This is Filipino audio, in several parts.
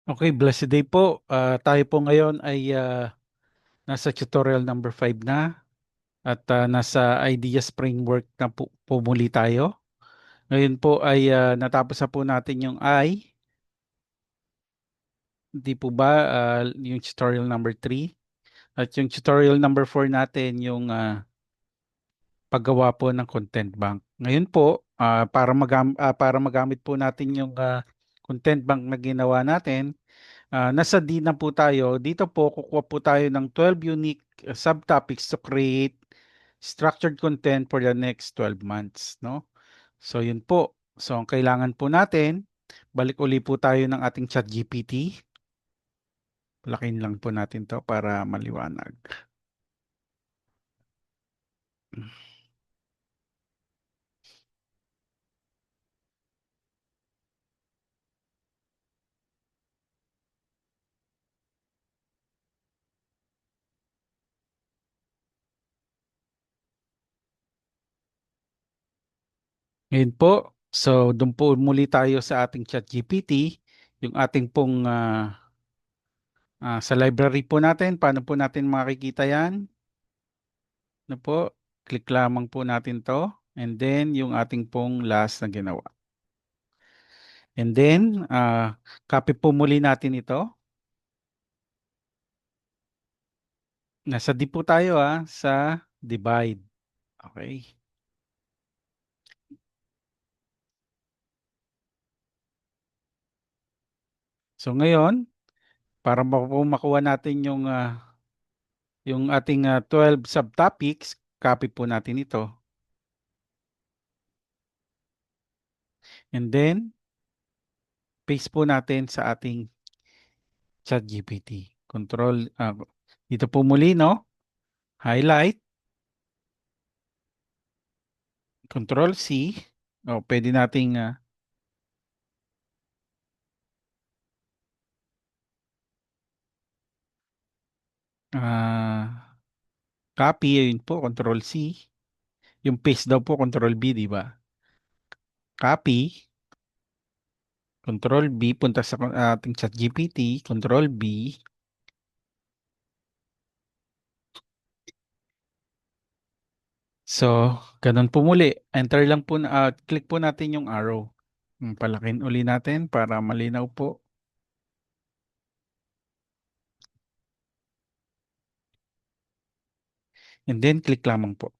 Okay, blessed day po. Tayo po ngayon ay nasa tutorial number 5 na at nasa ideas framework na po muli tayo. Ngayon po ay natapos na po natin yung hindi po ba yung tutorial number 3 at yung tutorial number 4 natin yung paggawa po ng content bank. Ngayon po, para magamit po natin yung content bank na ginawa natin. Nasa D na po tayo. Dito po, kukuha po tayo ng 12 unique subtopics to create structured content for the next 12 months, no? So, yun po. So, ang kailangan po natin, balik uli po tayo ng ating chat GPT. Palakin lang po natin to para maliwanag. Ngayon po, so doon po muli tayo sa ating chat GPT. Yung ating pong sa library po natin, paano po natin makikita yan? Ano po? Click lamang po natin to. And then, yung ating pong last na ginawa. And then, copy po muli natin ito. Nasa D po tayo sa divide. Okay. So ngayon, para makuha natin yung ating 12 subtopics, copy po natin ito. And then, paste po natin sa ating ChatGPT. Dito po muli, no? Highlight, Control C. O, pwede nating ah, copy, yun po, Control C. Yung paste daw po, Control B, di ba? Copy, Control B, punta sa ating ChatGPT, Control B. So, ganun po muli. Enter lang po, click po natin yung arrow. Palakin uli natin para malinaw po. And then, click lamang po.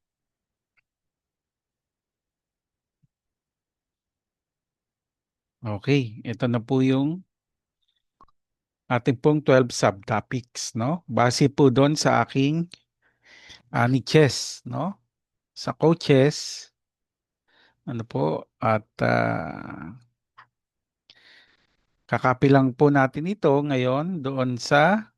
Okay, ito na po yung ating pong 12 subtopics, no? Base po doon sa aking niches, no? Sa coaches, ano po, at kakopy lang po natin ito ngayon doon sa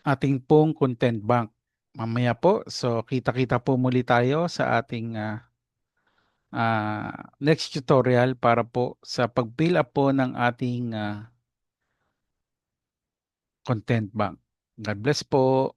ating pong content bank. Mamaya po, so kita-kita po muli tayo sa ating next tutorial para po sa pag-fill up po ng ating content bank. God bless po.